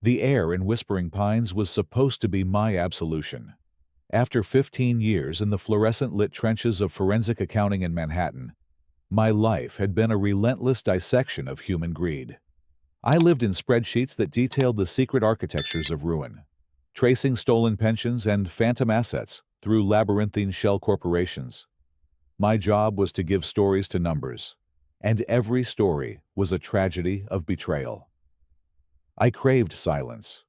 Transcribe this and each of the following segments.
The air in Whispering Pines was supposed to be my absolution. After 15 years in the fluorescent-lit trenches of forensic accounting in Manhattan, my life had been a relentless dissection of human greed. I lived in spreadsheets that detailed the secret architectures of ruin, tracing stolen pensions and phantom assets through labyrinthine shell corporations. My job was to give stories to numbers, and every story was a tragedy of betrayal. I craved silence,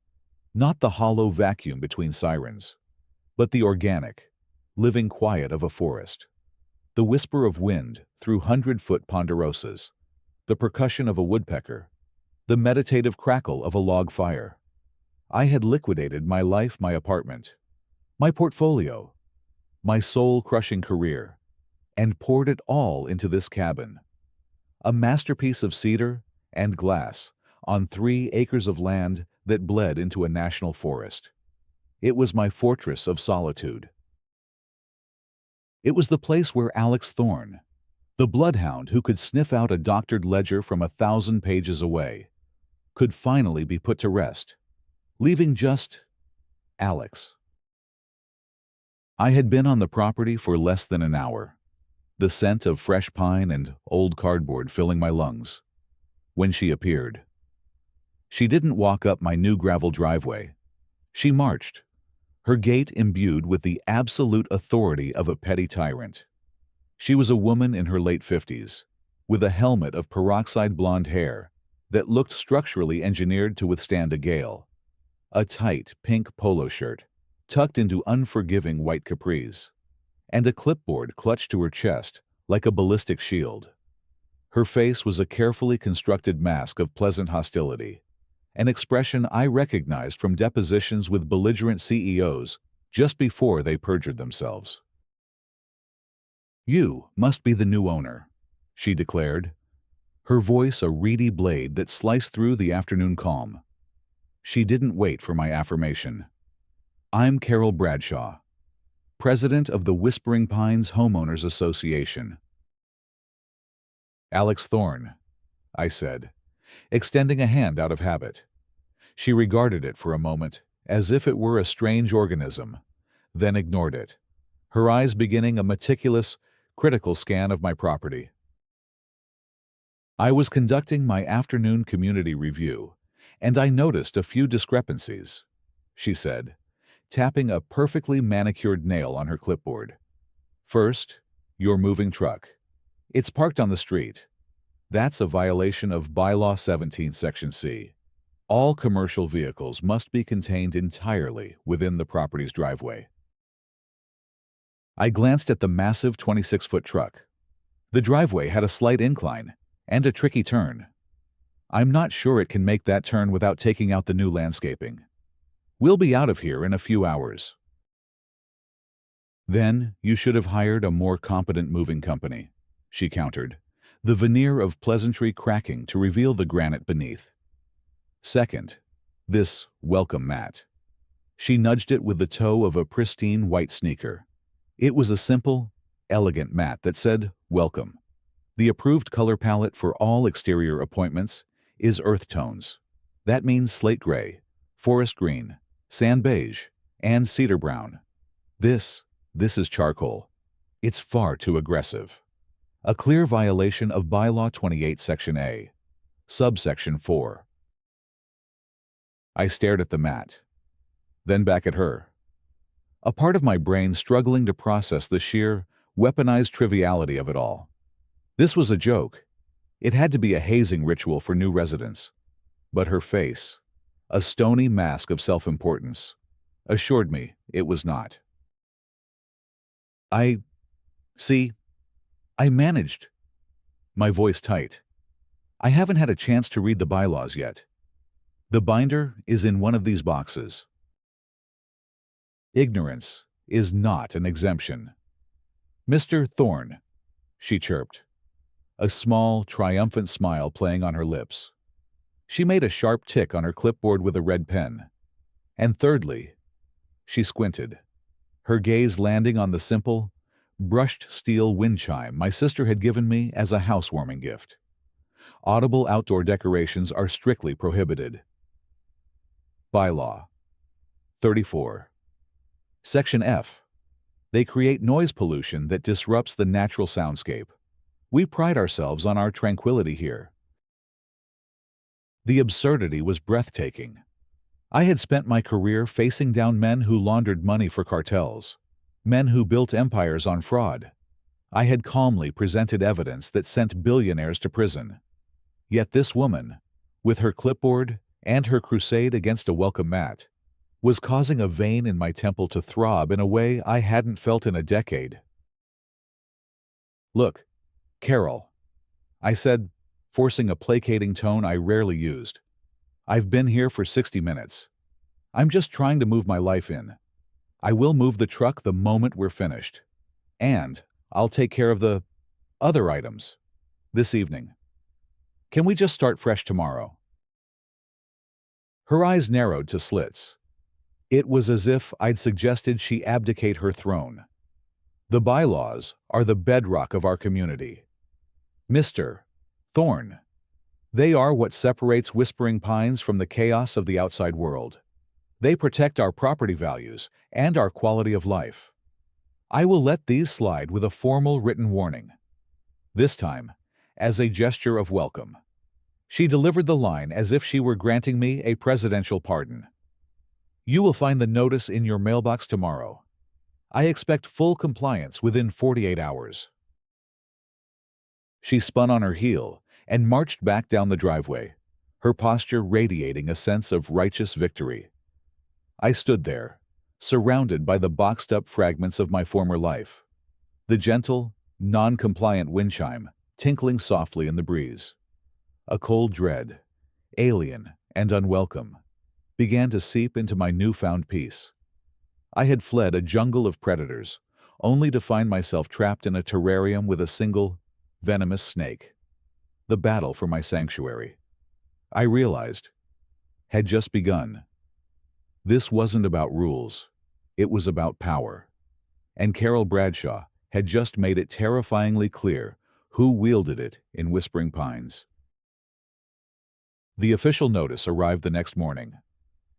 not the hollow vacuum between sirens, but the organic, living quiet of a forest. The whisper of wind through 100-foot ponderosas, the percussion of a woodpecker, the meditative crackle of a log fire. I had liquidated my life, my apartment, my portfolio, my soul-crushing career, and poured it all into this cabin. A masterpiece of cedar and glass on 3 acres of land that bled into a national forest. It was my fortress of solitude. It was the place where Alex Thorne, the bloodhound who could sniff out a doctored ledger from 1,000 pages away, could finally be put to rest, leaving just Alex. I had been on the property for less than an hour, the scent of fresh pine and old cardboard filling my lungs, when she appeared. She didn't walk up my new gravel driveway. She marched, her gait imbued with the absolute authority of a petty tyrant. She was a woman in her late 50s, with a helmet of peroxide blonde hair that looked structurally engineered to withstand a gale, a tight pink polo shirt tucked into unforgiving white capris, and a clipboard clutched to her chest like a ballistic shield. Her face was a carefully constructed mask of pleasant hostility, an expression I recognized from depositions with belligerent CEOs just before they perjured themselves. "You must be the new owner," she declared, her voice a reedy blade that sliced through the afternoon calm. She didn't wait for my affirmation. "I'm Carol Bradshaw, president of the Whispering Pines Homeowners Association." "Alex Thorne," I said, extending a hand out of habit. She regarded it for a moment, as if it were a strange organism, then ignored it, her eyes beginning a meticulous, critical scan of my property. I was conducting my afternoon community review, and I noticed a few discrepancies, she said, tapping a perfectly manicured nail on her clipboard. "First, your moving truck. It's parked on the street. That's a violation of Bylaw 17, Section C. All commercial vehicles must be contained entirely within the property's driveway." I glanced at the massive 26-foot truck. The driveway had a slight incline and a tricky turn. "I'm not sure it can make that turn without taking out the new landscaping. We'll be out of here in a few hours." "Then you should have hired a more competent moving company," she countered, the veneer of pleasantry cracking to reveal the granite beneath. "Second, this welcome mat." She nudged it with the toe of a pristine white sneaker. It was a simple, elegant mat that said, "Welcome." The approved color palette for all exterior appointments is earth tones. That means slate gray, forest green, sand beige, and cedar brown. This is charcoal. It's far too aggressive. A clear violation of Bylaw 28, Section A, subsection 4. I stared at the mat, then back at her, a part of my brain struggling to process the sheer, weaponized triviality of it all. This was a joke. It had to be a hazing ritual for new residents. But her face, a stony mask of self-importance, assured me it was not. I managed." My voice tight. "I haven't had a chance to read the bylaws yet. The binder is in one of these boxes." "Ignorance is not an exemption." "Mr. Thorne," she chirped, a small, triumphant smile playing on her lips. She made a sharp tick on her clipboard with a red pen. "And thirdly," she squinted, her gaze landing on the simple, brushed steel wind chime my sister had given me as a housewarming gift. "Audible outdoor decorations are strictly prohibited." Bylaw 34. Section F. They create noise pollution that disrupts the natural soundscape. We pride ourselves on our tranquility here. The absurdity was breathtaking. I had spent my career facing down men who laundered money for cartels, men who built empires on fraud. I had calmly presented evidence that sent billionaires to prison. Yet this woman, with her clipboard and her crusade against a welcome mat, was causing a vein in my temple to throb in a way I hadn't felt in a decade. "Look, Carol," I said, forcing a placating tone I rarely used. "I've been here for 60 minutes. I'm just trying to move my life in. I will move the truck the moment we're finished. And I'll take care of the other items this evening. Can we just start fresh tomorrow?" Her eyes narrowed to slits. It was as if I'd suggested she abdicate her throne. "The bylaws are the bedrock of our community, Mr. Thorne. They are what separates Whispering Pines from the chaos of the outside world. They protect our property values and our quality of life. I will let these slide with a formal written warning. This time, as a gesture of welcome." She delivered the line as if she were granting me a presidential pardon. "You will find the notice in your mailbox tomorrow. I expect full compliance within 48 hours. She spun on her heel and marched back down the driveway, her posture radiating a sense of righteous victory. I stood there, surrounded by the boxed-up fragments of my former life, the gentle, non-compliant wind chime tinkling softly in the breeze. A cold dread, alien and unwelcome, began to seep into my newfound peace. I had fled a jungle of predators, only to find myself trapped in a terrarium with a single, venomous snake. The battle for my sanctuary, I realized, had just begun. This wasn't about rules, it was about power. And Carol Bradshaw had just made it terrifyingly clear who wielded it in Whispering Pines. The official notice arrived the next morning.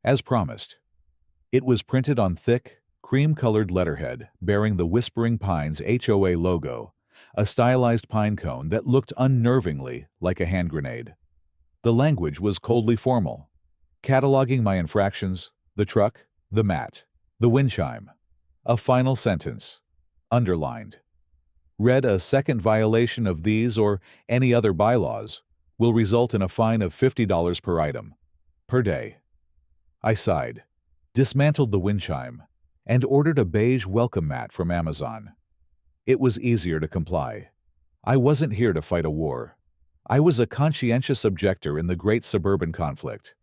As promised, it was printed on thick, cream-colored letterhead bearing the Whispering Pines HOA logo, a stylized pine cone that looked unnervingly like a hand grenade. The language was coldly formal, cataloging my infractions, the truck, the mat, the wind chime. A final sentence, underlined, read: "A second violation of these or any other bylaws will result in a fine of $50 per item, per day." I sighed, dismantled the wind chime, and ordered a beige welcome mat from Amazon. It was easier to comply. I wasn't here to fight a war. I was a conscientious objector in the great suburban conflict.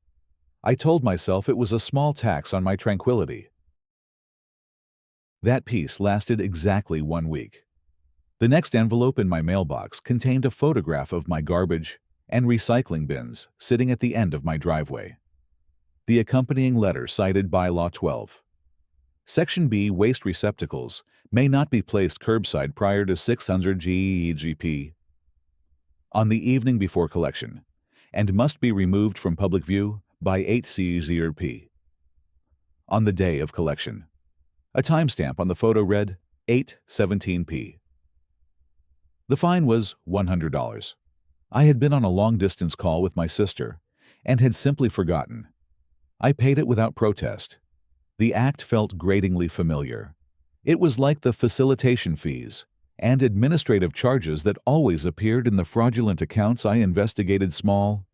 I told myself it was a small tax on my tranquility. That peace lasted exactly 1 week. The next envelope in my mailbox contained a photograph of my garbage and recycling bins sitting at the end of my driveway. The accompanying letter cited Bylaw 12. Section B: waste receptacles may not be placed curbside prior to 600 GEGP on the evening before collection, and must be removed from public view by 8 CZRP on the day of collection. A timestamp on the photo read 8:17 p. The fine was $100. I had been on a long-distance call with my sister and had simply forgotten. I paid it without protest. The act felt gratingly familiar. It was like the facilitation fees and administrative charges that always appeared in the fraudulent accounts I investigated, small,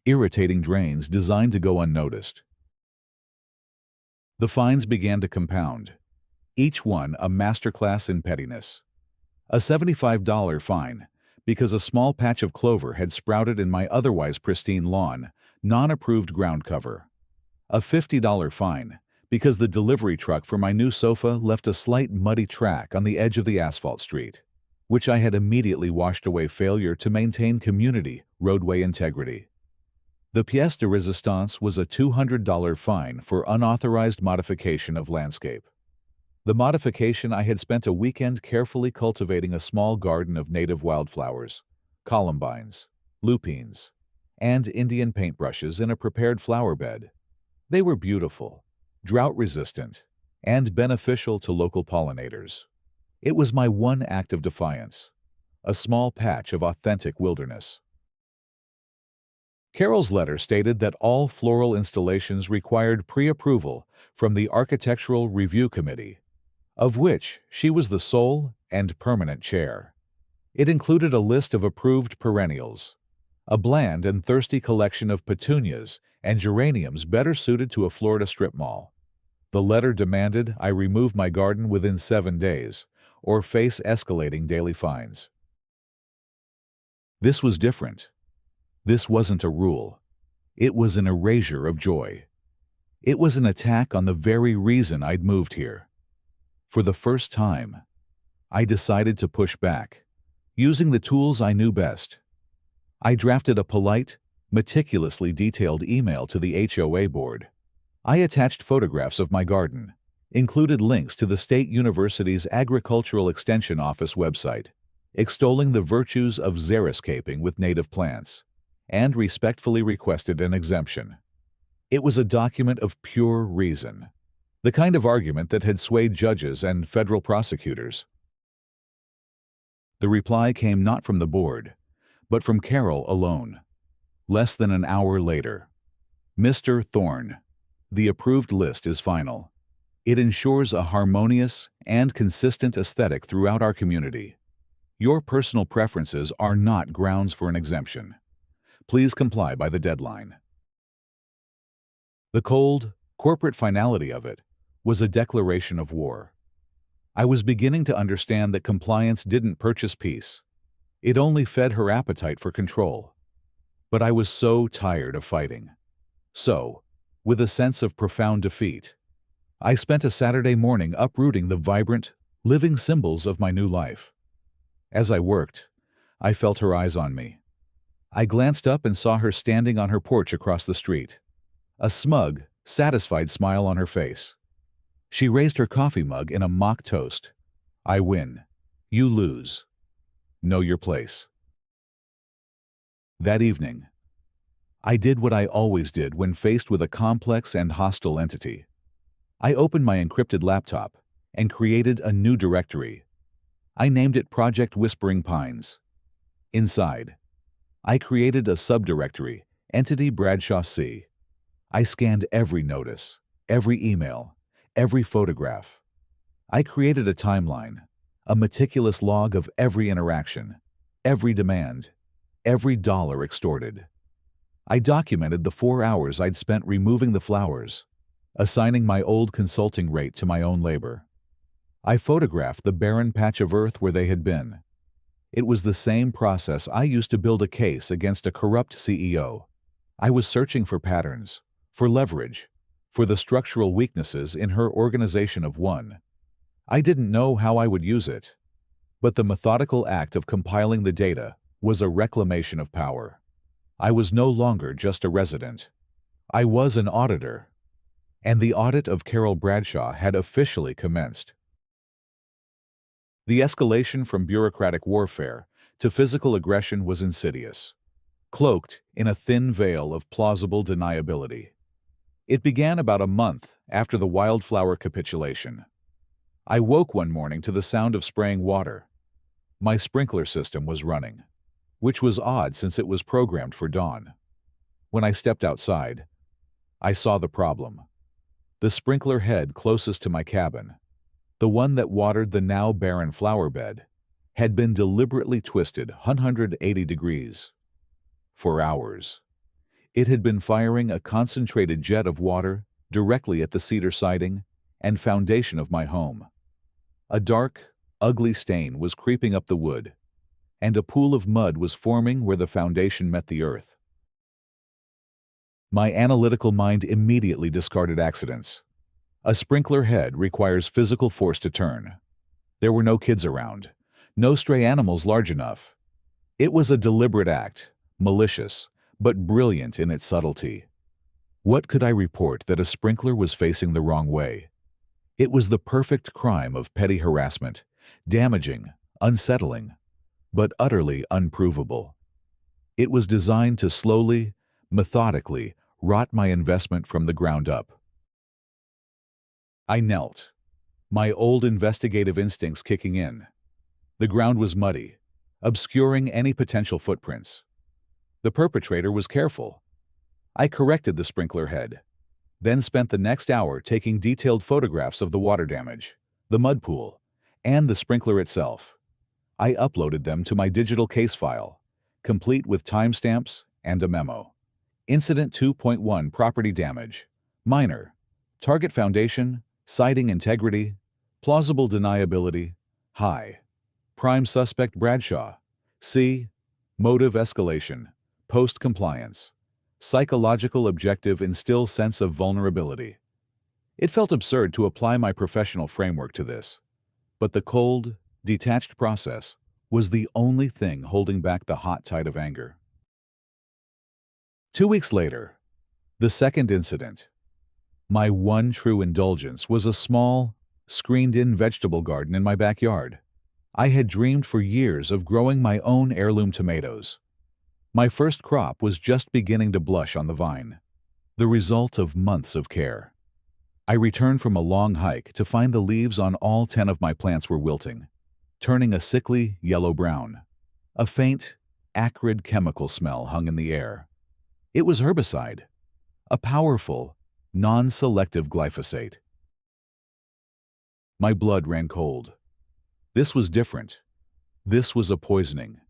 irritating drains designed to go unnoticed. The fines began to compound, each one a masterclass in pettiness. A $75 fine because a small patch of clover had sprouted in my otherwise pristine lawn, non-approved ground cover. A $50 fine because the delivery truck for my new sofa left a slight muddy track on the edge of the asphalt street, which I had immediately washed away. Failure to maintain community roadway integrity. The pièce de résistance was a $200 fine for unauthorized modification of landscape. The modification: I had spent a weekend carefully cultivating a small garden of native wildflowers, columbines, lupines, and Indian paintbrushes in a prepared flower bed. They were beautiful, drought-resistant, and beneficial to local pollinators. It was my one act of defiance, a small patch of authentic wilderness. Carol's letter stated that all floral installations required pre-approval from the Architectural Review Committee, of which she was the sole and permanent chair. It included a list of approved perennials, a bland and thirsty collection of petunias and geraniums better suited to a Florida strip mall. The letter demanded I remove my garden within 7 days or face escalating daily fines. This was different. This wasn't a rule. It was an erasure of joy. It was an attack on the very reason I'd moved here. For the first time, I decided to push back, using the tools I knew best. I drafted a polite, meticulously detailed email to the HOA board. I attached photographs of my garden, included links to the State University's Agricultural Extension Office website, extolling the virtues of xeriscaping with native plants, and respectfully requested an exemption. It was a document of pure reason, the kind of argument that had swayed judges and federal prosecutors. The reply came not from the board, but from Carol alone. Less than an hour later. Mr. Thorne, the approved list is final. It ensures a harmonious and consistent aesthetic throughout our community. Your personal preferences are not grounds for an exemption. Please comply by the deadline. The cold, corporate finality of it was a declaration of war. I was beginning to understand that compliance didn't purchase peace. It only fed her appetite for control. But I was so tired of fighting. So, with a sense of profound defeat, I spent a Saturday morning uprooting the vibrant, living symbols of my new life. As I worked, I felt her eyes on me. I glanced up and saw her standing on her porch across the street, a smug, satisfied smile on her face. She raised her coffee mug in a mock toast. I win. You lose. Know your place. That evening, I did what I always did when faced with a complex and hostile entity. I opened my encrypted laptop and created a new directory. I named it Project Whispering Pines. Inside, I created a subdirectory, Entity Bradshaw C. I scanned every notice, every email, every photograph. I created a timeline, a meticulous log of every interaction, every demand, every dollar extorted. I documented the 4 hours I'd spent removing the flowers, assigning my old consulting rate to my own labor. I photographed the barren patch of earth where they had been. It was the same process I used to build a case against a corrupt CEO. I was searching for patterns, for leverage, for the structural weaknesses in her organization of one. I didn't know how I would use it, but the methodical act of compiling the data was a reclamation of power. I was no longer just a resident. I was an auditor, and the audit of Carol Bradshaw had officially commenced. The escalation from bureaucratic warfare to physical aggression was insidious, cloaked in a thin veil of plausible deniability. It began about a month after the wildflower capitulation. I woke one morning to the sound of spraying water. My sprinkler system was running, which was odd since it was programmed for dawn. When I stepped outside, I saw the problem. The sprinkler head closest to my cabin, the one that watered the now barren flower bed, had been deliberately twisted 180 degrees. For hours, it had been firing a concentrated jet of water directly at the cedar siding and foundation of my home. A dark, ugly stain was creeping up the wood, and a pool of mud was forming where the foundation met the earth. My analytical mind immediately discarded accidents. A sprinkler head requires physical force to turn. There were no kids around, no stray animals large enough. It was a deliberate act, malicious, but brilliant in its subtlety. What could I report that a sprinkler was facing the wrong way? It was the perfect crime of petty harassment, damaging, unsettling, but utterly unprovable. It was designed to slowly, methodically rot my investment from the ground up. I knelt, my old investigative instincts kicking in. The ground was muddy, obscuring any potential footprints. The perpetrator was careful. I corrected the sprinkler head, then spent the next hour taking detailed photographs of the water damage, the mud pool, and the sprinkler itself. I uploaded them to my digital case file, complete with timestamps and a memo. Incident 2.1 Property damage. Minor. Target foundation, siding integrity, plausible deniability, high. Prime suspect Bradshaw. C. Motive escalation. Post-compliance. Psychological objective instills sense of vulnerability. It felt absurd to apply my professional framework to this, but the cold, detached process was the only thing holding back the hot tide of anger. 2 weeks later, the second incident. My one true indulgence was a small, screened-in vegetable garden in my backyard. I had dreamed for years of growing my own heirloom tomatoes. My first crop was just beginning to blush on the vine, the result of months of care. I returned from a long hike to find the leaves on all 10 of my plants were wilting, turning a sickly yellow-brown. A faint, acrid chemical smell hung in the air. It was herbicide, a powerful, non-selective glyphosate. My blood ran cold. This was different. This was a poisoning.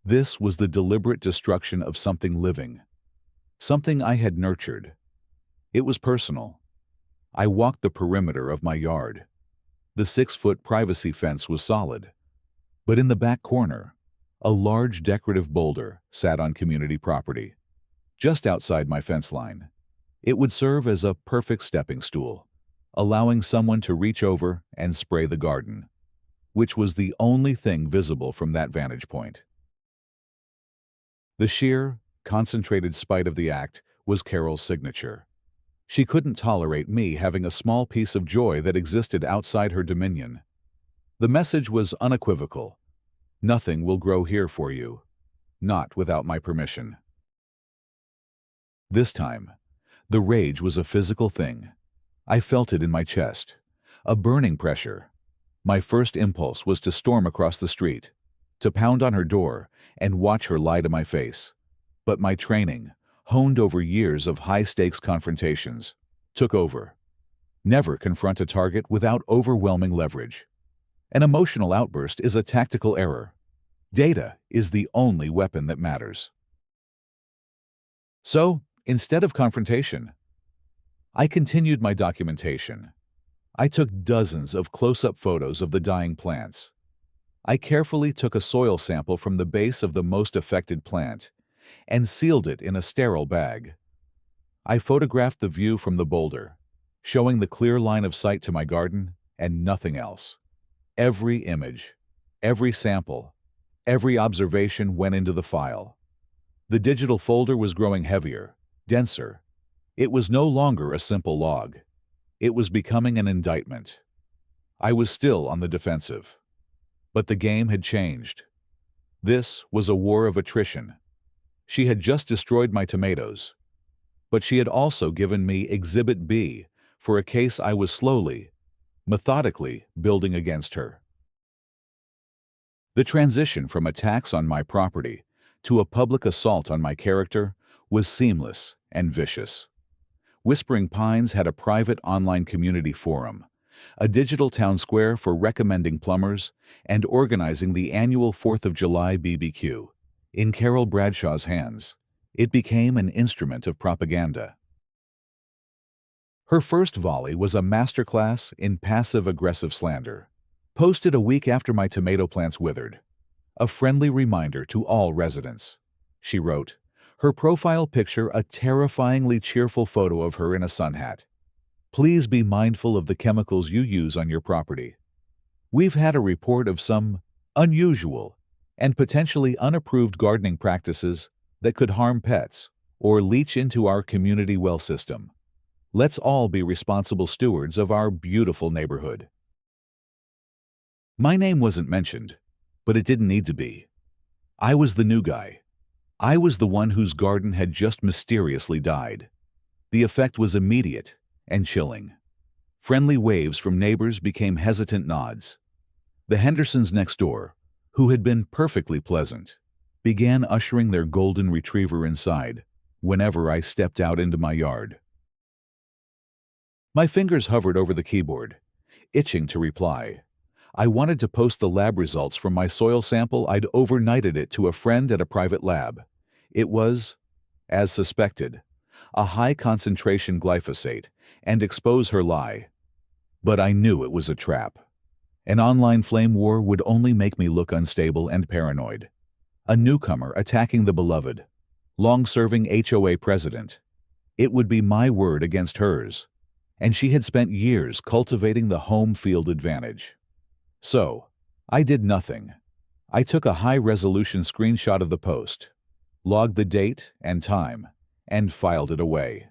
This was the deliberate destruction of something living, something I had nurtured. It was personal. I walked the perimeter of my yard. The 6-foot privacy fence was solid, but in the back corner, a large decorative boulder sat on community property, just outside my fence line. It would serve as a perfect stepping stool, allowing someone to reach over and spray the garden, which was the only thing visible from that vantage point. The sheer, concentrated spite of the act was Carol's signature. She couldn't tolerate me having a small piece of joy that existed outside her dominion. The message was unequivocal. Nothing will grow here for you. Not without my permission. This time, the rage was a physical thing. I felt it in my chest. A burning pressure. My first impulse was to storm across the street, to pound on her door and watch her lie to my face. But my training, honed over years of high-stakes confrontations, took over. Never confront a target without overwhelming leverage. An emotional outburst is a tactical error. Data is the only weapon that matters. So, instead of confrontation, I continued my documentation. I took dozens of close-up photos of the dying plants. I carefully took a soil sample from the base of the most affected plant and sealed it in a sterile bag. I photographed the view from the boulder, showing the clear line of sight to my garden and nothing else. Every image, every sample, every observation went into the file. The digital folder was growing heavier, denser. It was no longer a simple log. It was becoming an indictment. I was still on the defensive. But the game had changed. This was a war of attrition. She had just destroyed my tomatoes, but she had also given me Exhibit B for a case I was slowly, methodically building against her. The transition from attacks on my property to a public assault on my character was seamless and vicious. Whispering Pines had a private online community forum, a digital town square for recommending plumbers, and organizing the annual 4th of July BBQ. In Carol Bradshaw's hands, it became an instrument of propaganda. Her first volley was a masterclass in passive-aggressive slander, posted a week after my tomato plants withered. A friendly reminder to all residents. She wrote, her profile picture a terrifyingly cheerful photo of her in a sun hat. Please be mindful of the chemicals you use on your property. We've had a report of some unusual and potentially unapproved gardening practices that could harm pets or leach into our community well system. Let's all be responsible stewards of our beautiful neighborhood. My name wasn't mentioned, but it didn't need to be. I was the new guy. I was the one whose garden had just mysteriously died. The effect was immediate and chilling. Friendly waves from neighbors became hesitant nods. The Hendersons next door, who had been perfectly pleasant, began ushering their golden retriever inside whenever I stepped out into my yard. My fingers hovered over the keyboard, itching to reply. I wanted to post the lab results from my soil sample. I'd overnighted it to a friend at a private lab. It was, as suspected, a high-concentration glyphosate, and expose her lie. But I knew it was a trap. An online flame war would only make me look unstable and paranoid. A newcomer attacking the beloved, long-serving HOA president. It would be my word against hers, and she had spent years cultivating the home field advantage. So, I did nothing. I took a high-resolution screenshot of the post, logged the date and time, and filed it away.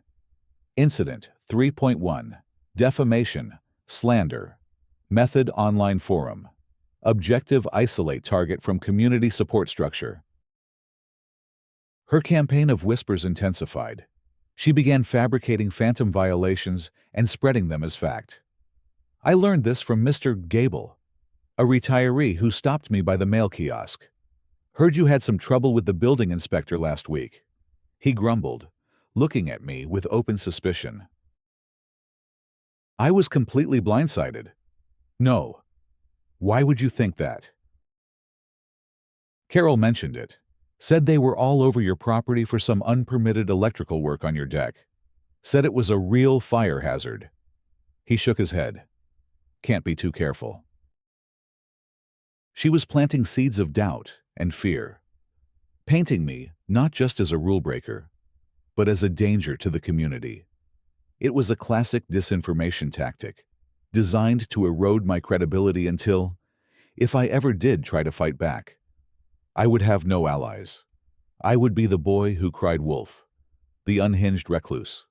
Incident 3.1: Defamation, Slander. Method: Online forum. Objective: isolate target from community support structure. Her campaign of whispers intensified. She began fabricating phantom violations and spreading them as fact. I learned this from Mr. Gable, a retiree who stopped me by the mail kiosk. "Heard you had some trouble with the building inspector last week," he grumbled, looking at me with open suspicion. I was completely blindsided. "No. Why would you think that?" "Carol mentioned it. Said they were all over your property for some unpermitted electrical work on your deck. Said it was a real fire hazard." He shook his head. "Can't be too careful." She was planting seeds of doubt and fear, painting me not just as a rule breaker, but as a danger to the community. It was a classic disinformation tactic, designed to erode my credibility until, if I ever did try to fight back, I would have no allies. I would be the boy who cried wolf, the unhinged recluse.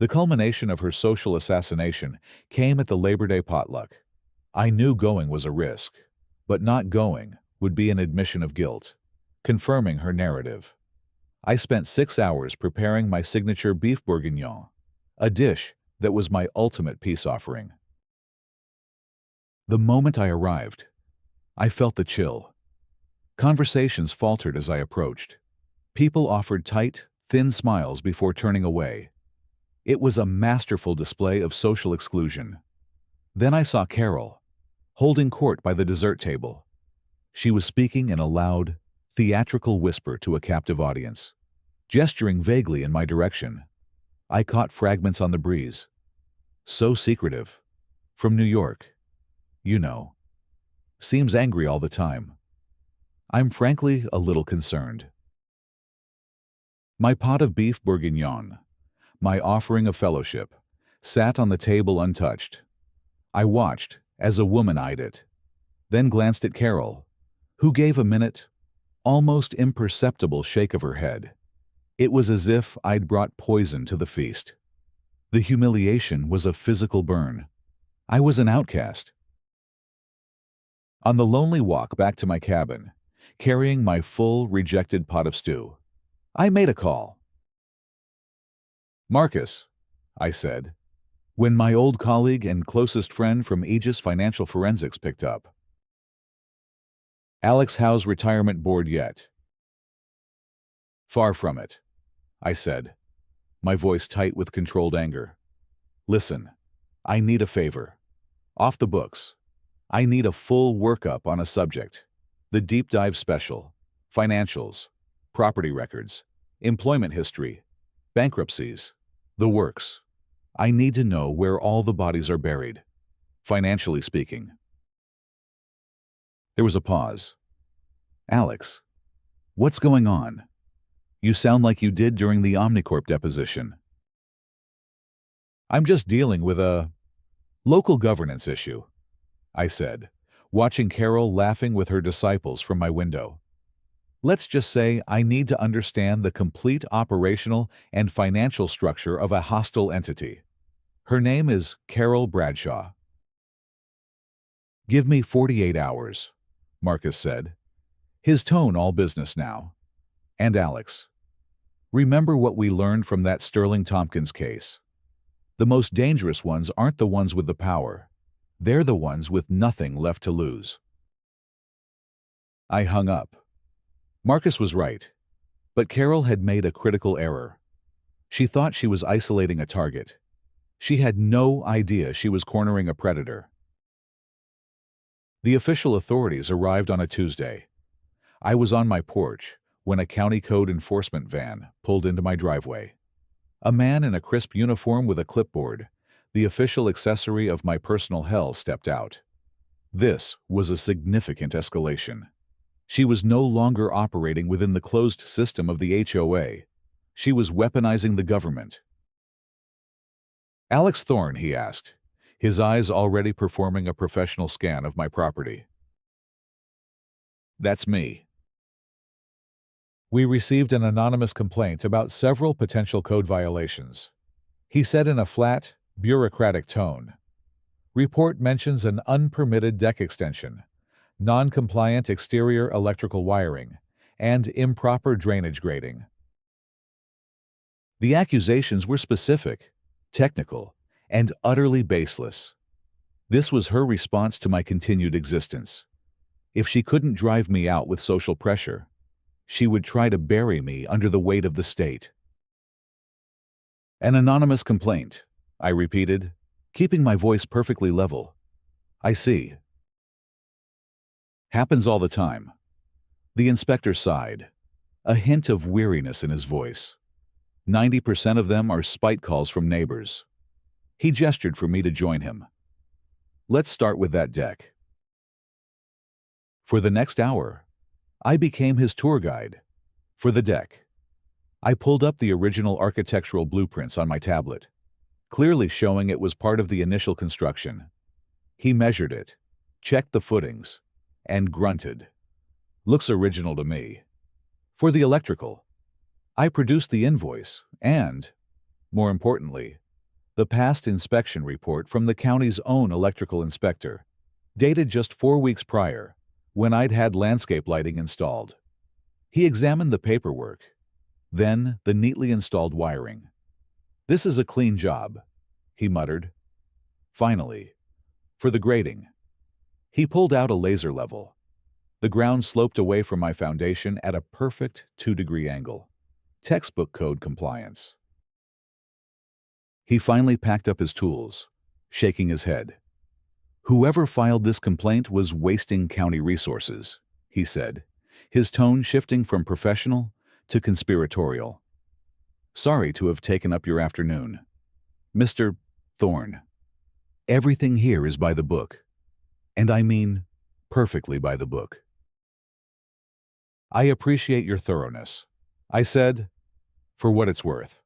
The culmination of her social assassination came at the Labor Day potluck. I knew going was a risk, but not going would be an admission of guilt, confirming her narrative. I spent 6 hours preparing my signature beef bourguignon, a dish that was my ultimate peace offering. The moment I arrived, I felt the chill. Conversations faltered as I approached. People offered tight, thin smiles before turning away. It was a masterful display of social exclusion. Then I saw Carol, holding court by the dessert table. She was speaking in a loud, theatrical whisper to a captive audience, gesturing vaguely in my direction. I caught fragments on the breeze. "So secretive. From New York. You know. Seems angry all the time." I'm frankly a little concerned. My pot of beef bourguignon, my offering of fellowship, sat on the table untouched. I watched as a woman eyed it, then glanced at Carol, who gave a minute, almost imperceptible shake of her head. It was as if I'd brought poison to the feast. The humiliation was a physical burn. I was an outcast. On the lonely walk back to my cabin, carrying my full, rejected pot of stew, I made a call. "Marcus," I said, when my old colleague and closest friend from Aegis Financial Forensics picked up. "Alex Howe's retirement board yet?" "Far from it," I said, my voice tight with controlled anger. "Listen, I need a favor. Off the books. I need a full workup on a subject. The deep dive special, financials, property records, employment history, bankruptcies, the works. I need to know where all the bodies are buried, financially speaking." There was a pause. "Alex, what's going on? You sound like you did during the Omnicorp deposition." "I'm just dealing with a local governance issue," I said, watching Carol laughing with her disciples from my window. "Let's just say I need to understand the complete operational and financial structure of a hostile entity. Her name is Carol Bradshaw." "Give me 48 hours, Marcus said, his tone all business now. "And Alex, Remember what we learned from that Sterling Tompkins case. The most dangerous ones aren't the ones with the power. They're the ones with nothing left to lose. I hung up. Marcus was right. But Carol had made a critical error. She thought she was isolating a target. She had no idea she was cornering a predator. The official authorities arrived on a Tuesday. I was on my porch when a county code enforcement van pulled into my driveway. A man in a crisp uniform with a clipboard, the official accessory of my personal hell, stepped out. This was a significant escalation. She was no longer operating within the closed system of the HOA. She was weaponizing the government. "Alex Thorne," he asked, his eyes already performing a professional scan of my property. "That's me." "We received an anonymous complaint about several potential code violations," he said in a flat, bureaucratic tone. "Report mentions an unpermitted deck extension, non-compliant exterior electrical wiring, and improper drainage grading." The accusations were specific, technical, and utterly baseless. This was her response to my continued existence. If she couldn't drive me out with social pressure, she would try to bury me under the weight of the state. "An anonymous complaint," I repeated, keeping my voice perfectly level. "I see. Happens all the time." The inspector sighed, a hint of weariness in his voice. 90% of them are spite calls from neighbors. He gestured for me to join him. "Let's start with that deck." For the next hour, I became his tour guide. For the deck, I pulled up the original architectural blueprints on my tablet, clearly showing it was part of the initial construction. He measured it, checked the footings, and grunted. "Looks original to me." For the electrical, I produced the invoice and, more importantly, the past inspection report from the county's own electrical inspector, dated just 4 weeks prior, when I'd had landscape lighting installed. He examined the paperwork, then the neatly installed wiring. "This is a clean job," he muttered. Finally, for the grading, he pulled out a laser level. The ground sloped away from my foundation at a perfect 2-degree angle. Textbook code compliance. He finally packed up his tools, shaking his head. "Whoever filed this complaint was wasting county resources," he said, his tone shifting from professional to conspiratorial. "Sorry to have taken up your afternoon. Mr. Thorne, everything here is by the book. And I mean perfectly by the book." "I appreciate your thoroughness," I said. "For what it's worth,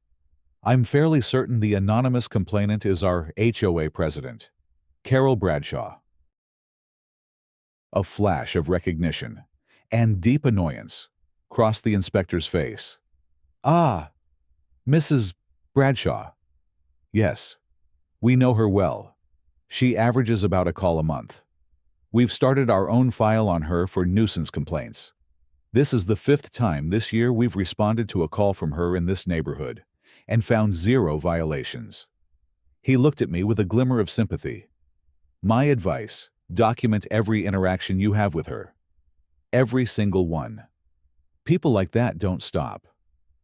I'm fairly certain the anonymous complainant is our HOA president, Carol Bradshaw." A flash of recognition and deep annoyance crossed the inspector's face. "Ah, Mrs. Bradshaw. Yes, we know her well. She averages about a call a month. We've started our own file on her for nuisance complaints. This is the 5th time this year we've responded to a call from her in this neighborhood and found 0 violations." He looked at me with a glimmer of sympathy. "My advice, document every interaction you have with her. Every single one. People like that don't stop.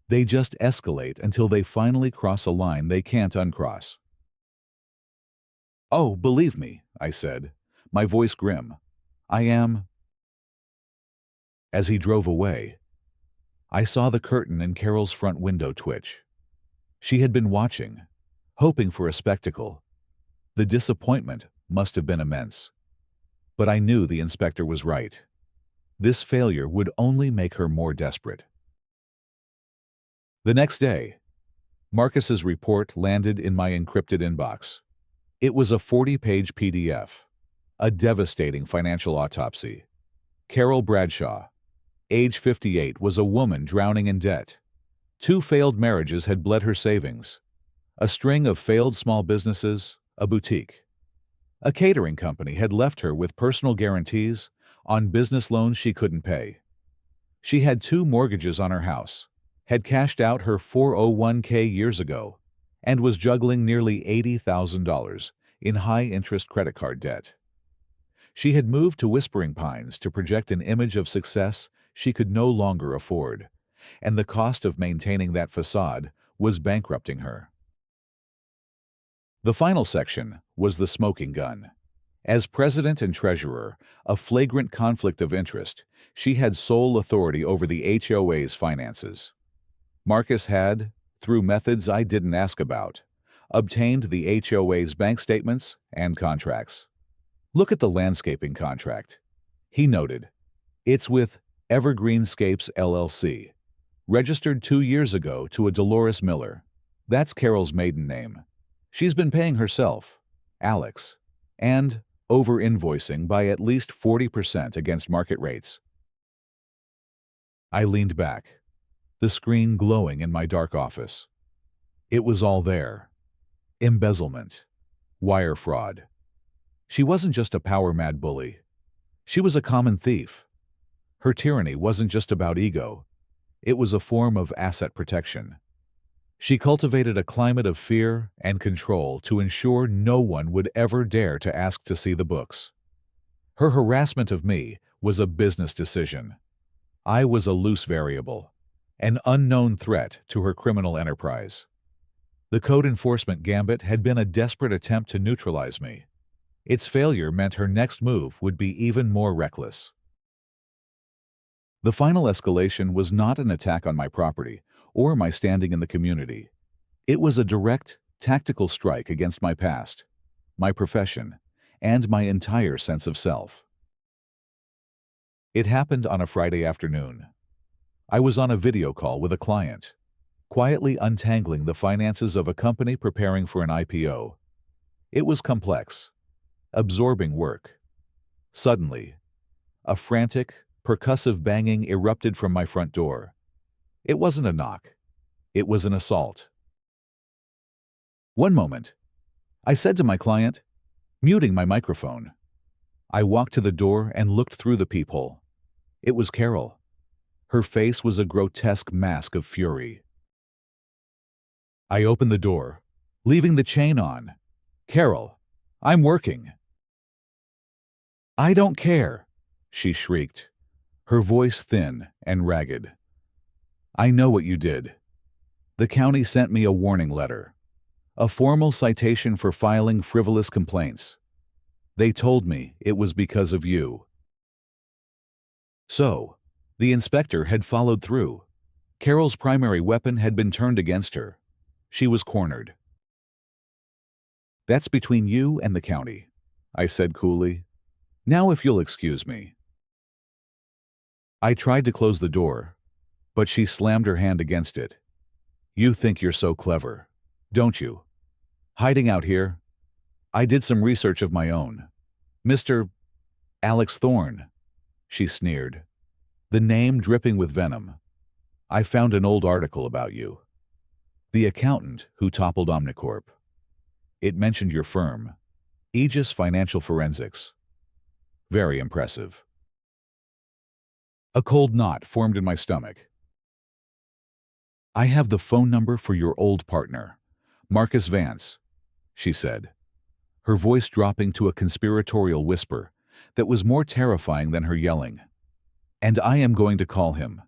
They just escalate until they finally cross a line they can't uncross." "Oh, believe me," I said, my voice grim. "I am—" As he drove away, I saw the curtain in Carol's front window twitch. She had been watching, hoping for a spectacle. The disappointment must have been immense. But I knew the inspector was right. This failure would only make her more desperate. The next day, Marcus's report landed in my encrypted inbox. It was a 40-page PDF, a devastating financial autopsy. Carol Bradshaw, age 58, was a woman drowning in debt. 2 failed marriages had bled her savings. A string of failed small businesses, a boutique. A catering company had left her with personal guarantees on business loans she couldn't pay. She had 2 mortgages on her house, had cashed out her 401k years ago and was juggling nearly $80,000 in high-interest credit card debt. She had moved to Whispering Pines to project an image of success she could no longer afford, and the cost of maintaining that facade was bankrupting her. The final section was the smoking gun. As president and treasurer, a flagrant conflict of interest, she had sole authority over the HOA's finances. Marcus had, through methods I didn't ask about, obtained the HOA's bank statements and contracts. "Look at the landscaping contract," he noted. "It's with Evergreenscapes LLC, registered 2 years ago to a Dolores Miller. That's Carol's maiden name. She's been paying herself, Alex, and over-invoicing by at least 40% against market rates." I leaned back, the screen glowing in my dark office. It was all there. Embezzlement, wire fraud. She wasn't just a power-mad bully. She was a common thief. Her tyranny wasn't just about ego. It was a form of asset protection. She cultivated a climate of fear and control to ensure no one would ever dare to ask to see the books. Her harassment of me was a business decision. I was a loose variable, an unknown threat to her criminal enterprise. The code enforcement gambit had been a desperate attempt to neutralize me. Its failure meant her next move would be even more reckless. The final escalation was not an attack on my property or my standing in the community. It was a direct, tactical strike against my past, my profession, and my entire sense of self. It happened on a Friday afternoon. I was on a video call with a client, quietly untangling the finances of a company preparing for an IPO. It was complex, absorbing work. Suddenly, a frantic, percussive banging erupted from my front door. It wasn't a knock. It was an assault. "One moment," I said to my client, muting my microphone. I walked to the door and looked through the peephole. It was Carol. Her face was a grotesque mask of fury. I opened the door, leaving the chain on. "Carol, I'm working." "I don't care," she shrieked, her voice thin and ragged. "I know what you did. The county sent me a warning letter, a formal citation for filing frivolous complaints. They told me it was because of you." So, the inspector had followed through. Carol's primary weapon had been turned against her. She was cornered. "That's between you and the county," I said coolly. "Now if you'll excuse me." I tried to close the door, but she slammed her hand against it. "You think you're so clever, don't you? Hiding out here? I did some research of my own. Mr. Alex Thorne," she sneered, the name dripping with venom. "I found an old article about you. The accountant who toppled Omnicorp. It mentioned your firm, Aegis Financial Forensics. Very impressive." A cold knot formed in my stomach. "I have the phone number for your old partner, Marcus Vance," she said, her voice dropping to a conspiratorial whisper that was more terrifying than her yelling. "And I am going to call him.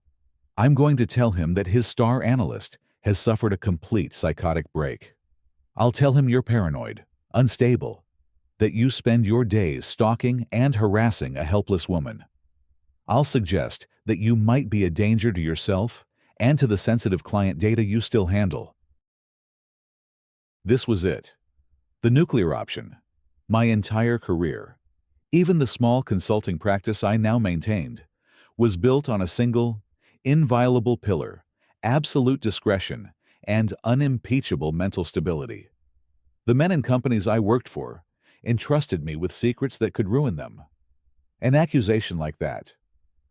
I'm going to tell him that his star analyst has suffered a complete psychotic break. I'll tell him you're paranoid, unstable, that you spend your days stalking and harassing a helpless woman. I'll suggest that you might be a danger to yourself and to the sensitive client data you still handle." This was it. The nuclear option. My entire career, even the small consulting practice I now maintained, was built on a single, inviolable pillar: absolute discretion and unimpeachable mental stability. The men and companies I worked for entrusted me with secrets that could ruin them. An accusation like that,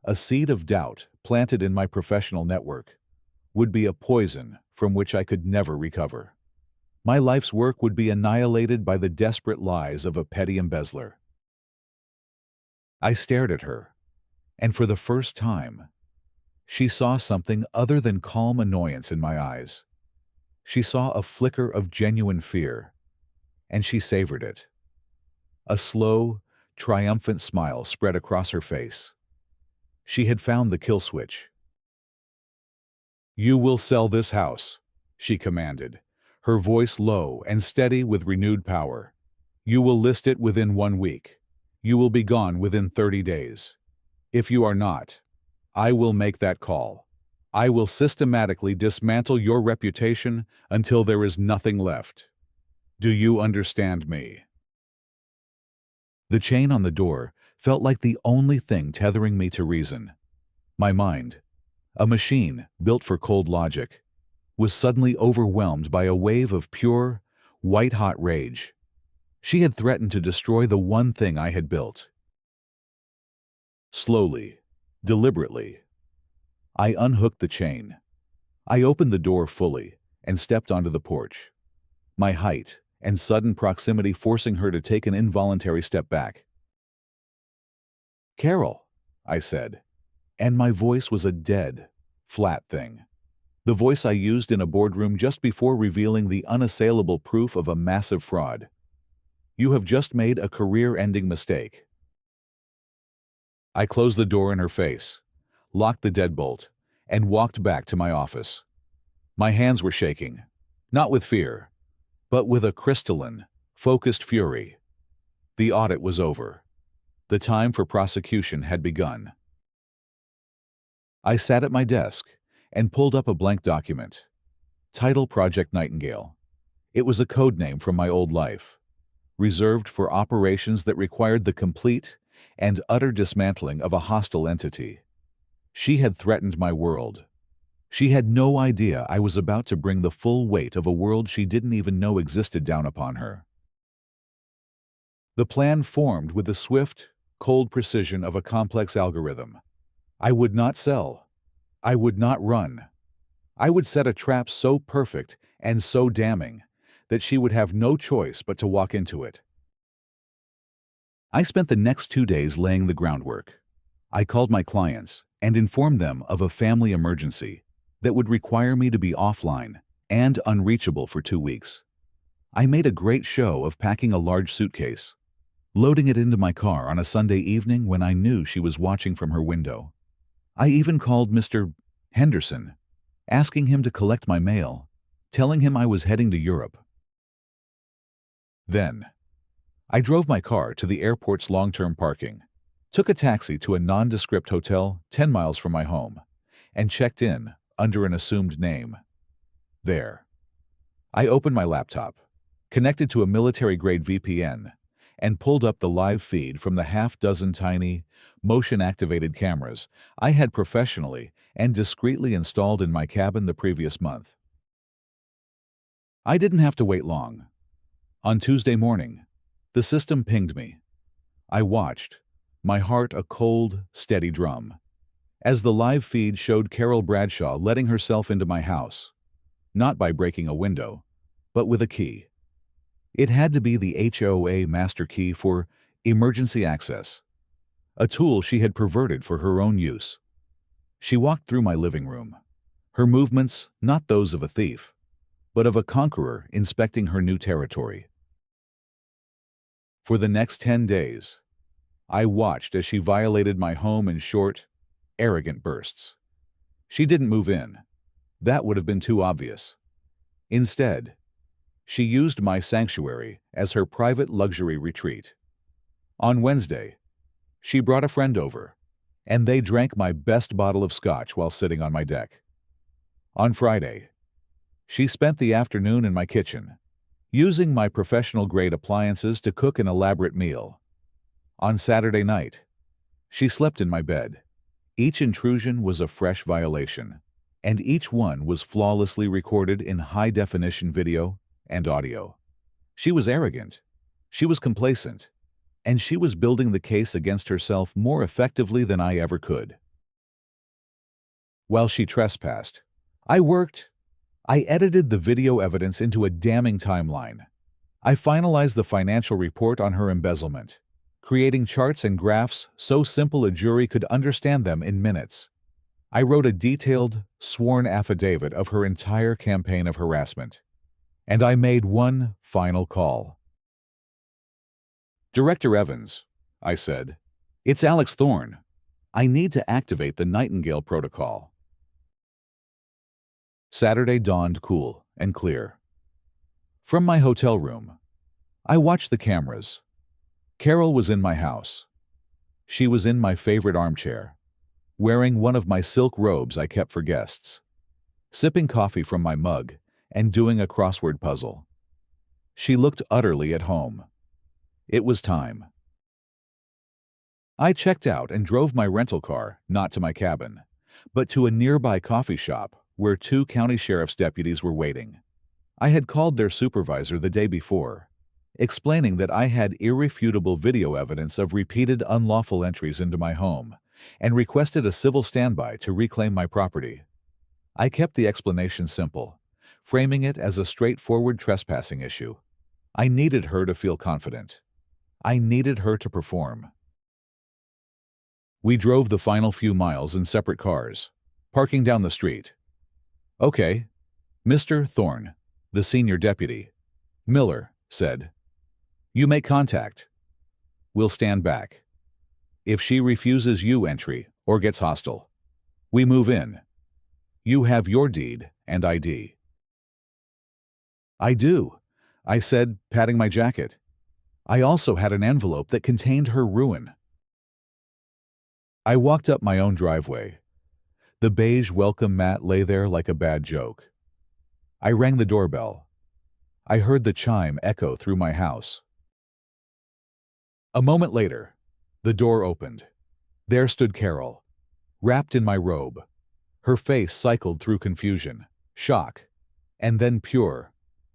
a seed of doubt planted in my professional network, would be a poison from which I could never recover. My life's work would be annihilated by the desperate lies of a petty embezzler. I stared at her, and for the first time, She saw something other than calm annoyance in my eyes. She saw a flicker of genuine fear, and she savored it. A slow, triumphant smile spread across her face. She had found the kill switch. "You will sell this house," she commanded, her voice low and steady with renewed power. "You will list it within 1 week. You will be gone within 30 days. If you are not, I will make that call. I will systematically dismantle your reputation until there is nothing left. Do you understand me?" The chain on the door felt like the only thing tethering me to reason. My mind, a machine built for cold logic, was suddenly overwhelmed by a wave of pure, white-hot rage. She had threatened to destroy the one thing I had built. Slowly, deliberately, I unhooked the chain. I opened the door fully and stepped onto the porch, my height and sudden proximity forcing her to take an involuntary step back. "Carol," I said, and my voice was a dead, flat thing. The voice I used in a boardroom just before revealing the unassailable proof of a massive fraud. "You have just made a career-ending mistake." I closed the door in her face, locked the deadbolt, and walked back to my office. My hands were shaking, not with fear, but with a crystalline, focused fury. The audit was over. The time for prosecution had begun. I sat at my desk and pulled up a blank document. Title: Project Nightingale. It was a code name from my old life, reserved for operations that required the complete and utter dismantling of a hostile entity. She had threatened my world. She had no idea I was about to bring the full weight of a world she didn't even know existed down upon her. The plan formed with the swift, cold precision of a complex algorithm. I would not sell. I would not run. I would set a trap so perfect and so damning that she would have no choice but to walk into it. I spent the next 2 days laying the groundwork. I called my clients and informed them of a family emergency that would require me to be offline and unreachable for 2 weeks. I made a great show of packing a large suitcase, loading it into my car on a Sunday evening when I knew she was watching from her window. I even called Mr. Henderson, asking him to collect my mail, telling him I was heading to Europe. Then, I drove my car to the airport's long-term parking, took a taxi to a nondescript hotel 10 miles from my home, and checked in under an assumed name. There, I opened my laptop, connected to a military-grade VPN, and pulled up the live feed from the half-dozen tiny, motion-activated cameras I had professionally and discreetly installed in my cabin the previous month. I didn't have to wait long. On Tuesday morning, the system pinged me. I watched, my heart a cold, steady drum, as the live feed showed Carol Bradshaw letting herself into my house, not by breaking a window, but with a key. It had to be the HOA master key for emergency access, a tool she had perverted for her own use. She walked through my living room, her movements not those of a thief, but of a conqueror inspecting her new territory. For the next 10 days, I watched as she violated my home in short, arrogant bursts. She didn't move in. That would have been too obvious. Instead, she used my sanctuary as her private luxury retreat. On Wednesday, she brought a friend over, and they drank my best bottle of scotch while sitting on my deck. On Friday, she spent the afternoon in my kitchen, using my professional-grade appliances to cook an elaborate meal. On Saturday night, she slept in my bed. Each intrusion was a fresh violation, and each one was flawlessly recorded in high-definition video and audio. She was arrogant, she was complacent, and she was building the case against herself more effectively than I ever could. While she trespassed, I edited the video evidence into a damning timeline. I finalized the financial report on her embezzlement, creating charts and graphs so simple a jury could understand them in minutes. I wrote a detailed, sworn affidavit of her entire campaign of harassment. And I made one final call. "Director Evans," I said, "it's Alex Thorne. I need to activate the Nightingale Protocol." Saturday dawned cool and clear. From my hotel room, I watched the cameras. Carol was in my house. She was in my favorite armchair, wearing one of my silk robes I kept for guests, sipping coffee from my mug and doing a crossword puzzle. She looked utterly at home. It was time. I checked out and drove my rental car, not to my cabin, but to a nearby coffee shop where 2 county sheriff's deputies were waiting. I had called their supervisor the day before, explaining that I had irrefutable video evidence of repeated unlawful entries into my home and requested a civil standby to reclaim my property. I kept the explanation simple, framing it as a straightforward trespassing issue. I needed her to feel confident. I needed her to perform. We drove the final few miles in separate cars, parking down the street. "Okay, Mr. Thorne," the senior deputy, Miller, said. "You make contact. We'll stand back. If she refuses you entry or gets hostile, we move in. You have your deed and ID." "I do," I said, patting my jacket. I also had an envelope that contained her ruin. I walked up my own driveway. The beige welcome mat lay there like a bad joke. I rang the doorbell. I heard the chime echo through my house. A moment later, the door opened. There stood Carol, wrapped in my robe. Her face cycled through confusion, shock, and then pure,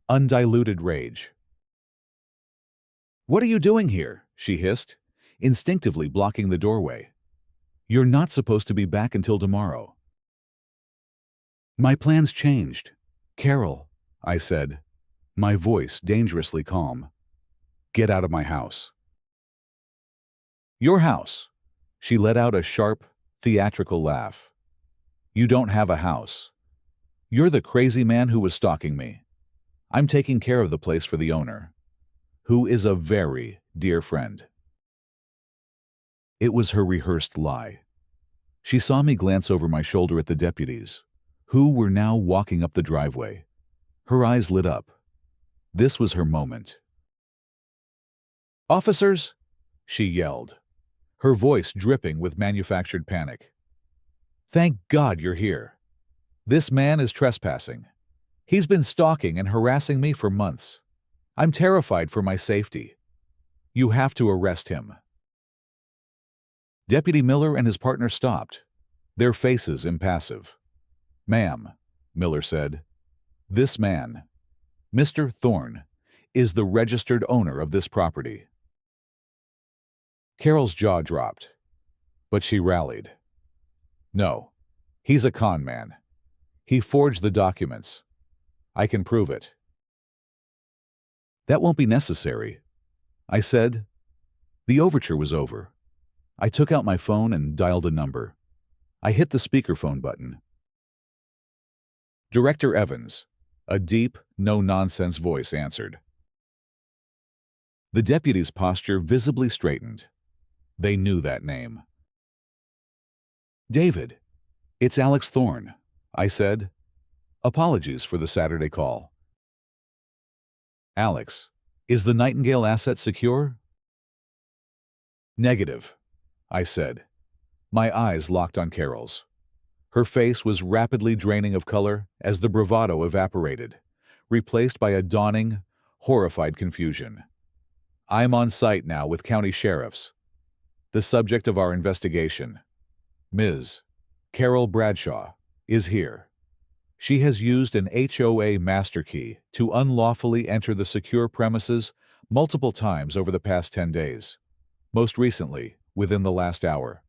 undiluted rage. "What are you doing here?" she hissed, instinctively blocking the doorway. "You're not supposed to be back until tomorrow." "My plans changed. Carol," I said, my voice dangerously calm. "Get out of my house." "Your house." She let out a sharp, theatrical laugh. "You don't have a house. You're the crazy man who was stalking me. I'm taking care of the place for the owner, who is a very dear friend." It was her rehearsed lie. She saw me glance over my shoulder at the deputies, who were now walking up the driveway. Her eyes lit up. This was her moment. "Officers!" she yelled, her voice dripping with manufactured panic. "Thank God you're here. This man is trespassing. He's been stalking and harassing me for months. I'm terrified for my safety. You have to arrest him." Deputy Miller and his partner stopped, their faces impassive. "Ma'am," Miller said, "this man, Mr. Thorne, is the registered owner of this property." Carol's jaw dropped, but she rallied. "No, he's a con man. He forged the documents. I can prove it." "That won't be necessary," I said. The overture was over. I took out my phone and dialed a number. I hit the speakerphone button. "Director Evans," a deep, no-nonsense voice answered. The deputy's posture visibly straightened. They knew that name. "David, it's Alex Thorne," I said. "Apologies for the Saturday call." "Alex, is the Nightingale asset secure?" "Negative," I said. My eyes locked on Carol's. Her face was rapidly draining of color as the bravado evaporated, replaced by a dawning, horrified confusion. "I'm on site now with county sheriffs. The subject of our investigation, Ms. Carol Bradshaw, is here. She has used an HOA master key to unlawfully enter the secure premises multiple times over the past 10 days, most recently within the last hour."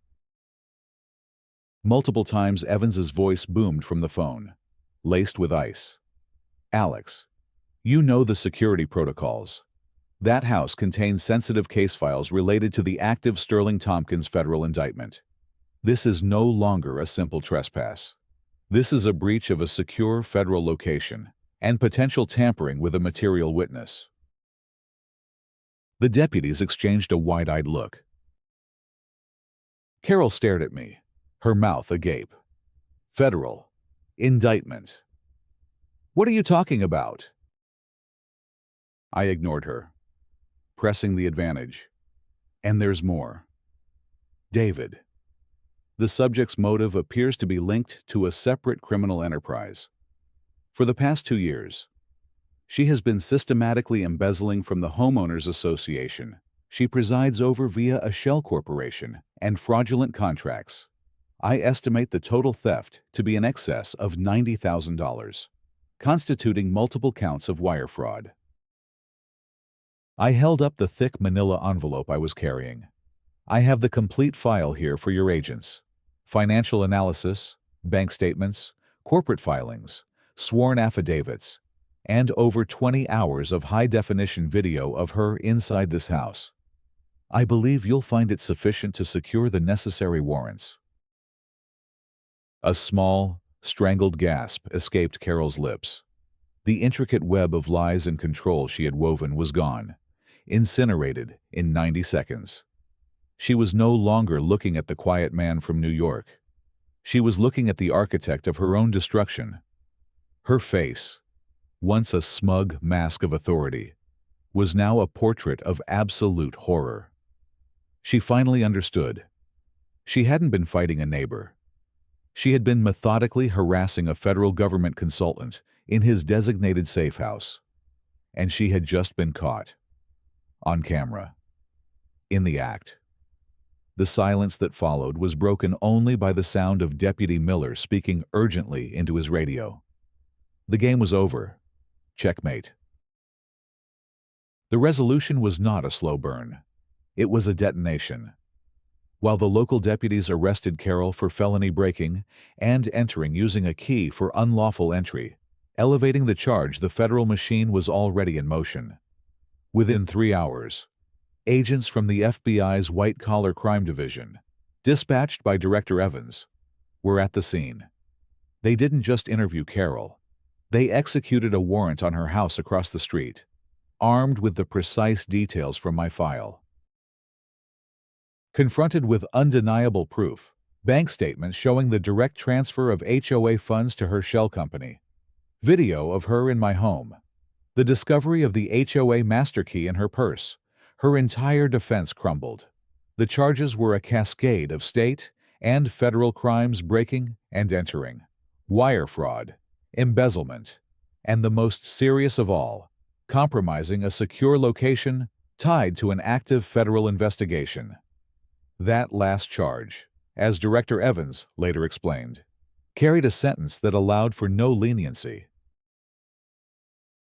Multiple times Evans's voice boomed from the phone, laced with ice. "Alex, you know the security protocols. That house contains sensitive case files related to the active Sterling Tompkins federal indictment. This is no longer a simple trespass. This is a breach of a secure federal location and potential tampering with a material witness. The deputies exchanged a wide-eyed look. Carol stared at me, her mouth agape. Federal. Indictment. What are you talking about? I ignored her, pressing the advantage. And there's more. David. The subject's motive appears to be linked to a separate criminal enterprise. For the past 2 years, she has been systematically embezzling from the Homeowners Association she presides over via a shell corporation and fraudulent contracts. I estimate the total theft to be in excess of $90,000, constituting multiple counts of wire fraud. I held up the thick manila envelope I was carrying. I have the complete file here for your agents. Financial analysis, bank statements, corporate filings, sworn affidavits, and over 20 hours of high-definition video of her inside this house. I believe you'll find it sufficient to secure the necessary warrants. A small, strangled gasp escaped Carol's lips. The intricate web of lies and control she had woven was gone, incinerated in 90 seconds. She was no longer looking at the quiet man from New York. She was looking at the architect of her own destruction. Her face, once a smug mask of authority, was now a portrait of absolute horror. She finally understood. She hadn't been fighting a neighbor. She had been methodically harassing a federal government consultant in his designated safe house. And she had just been caught. On camera. In the act. The silence that followed was broken only by the sound of Deputy Miller speaking urgently into his radio. The game was over. Checkmate. The resolution was not a slow burn. It was a detonation. While the local deputies arrested Carol for felony breaking and entering using a key for unlawful entry, elevating the charge, the federal machine was already in motion. Within 3 hours, agents from the FBI's White-Collar Crime Division, dispatched by Director Evans, were at the scene. They didn't just interview Carol. They executed a warrant on her house across the street, armed with the precise details from my file. Confronted with undeniable proof, bank statements showing the direct transfer of HOA funds to her shell company, video of her in my home, the discovery of the HOA master key in her purse, her entire defense crumbled. The charges were a cascade of state and federal crimes: breaking and entering, wire fraud, embezzlement, and the most serious of all, compromising a secure location tied to an active federal investigation. That last charge, as Director Evans later explained, carried a sentence that allowed for no leniency.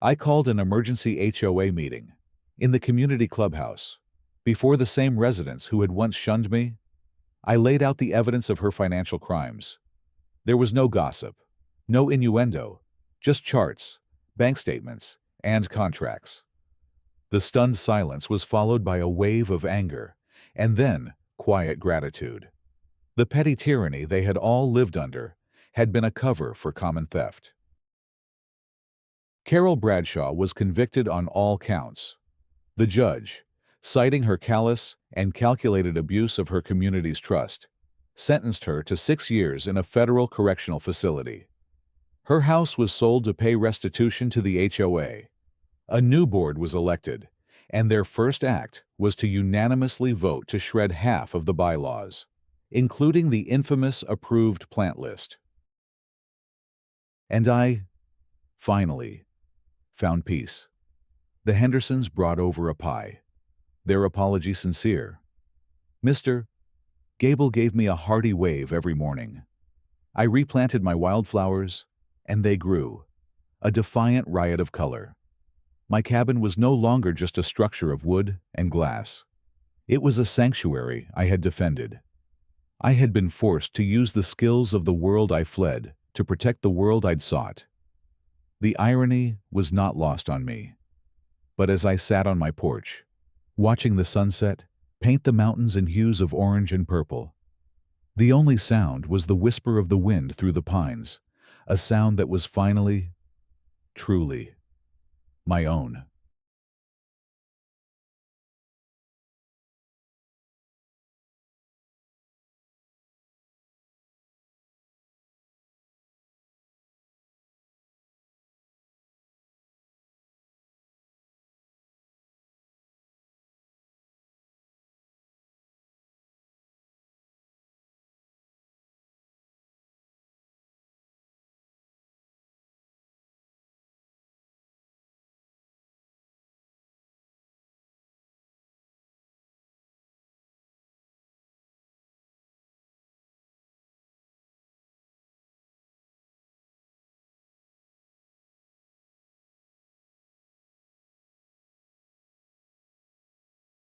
I called an emergency HOA meeting in the community clubhouse. Before the same residents who had once shunned me, I laid out the evidence of her financial crimes. There was no gossip, no innuendo, just charts, bank statements, and contracts. The stunned silence was followed by a wave of anger, and then quiet gratitude. The petty tyranny they had all lived under had been a cover for common theft. Carol Bradshaw was convicted on all counts. The judge, citing her callous and calculated abuse of her community's trust, sentenced her to 6 years in a federal correctional facility. Her house was sold to pay restitution to the HOA. A new board was elected, and their first act was to unanimously vote to shred half of the bylaws, including the infamous approved plant list. And I, finally, found peace. The Hendersons brought over a pie, their apology sincere. Mr. Gable gave me a hearty wave every morning. I replanted my wildflowers, and they grew, a defiant riot of color. My cabin was no longer just a structure of wood and glass. It was a sanctuary I had defended. I had been forced to use the skills of the world I fled to protect the world I'd sought. The irony was not lost on me. But as I sat on my porch, watching the sunset paint the mountains in hues of orange and purple, The only sound was the whisper of the wind through the pines, a sound that was finally, truly, my own.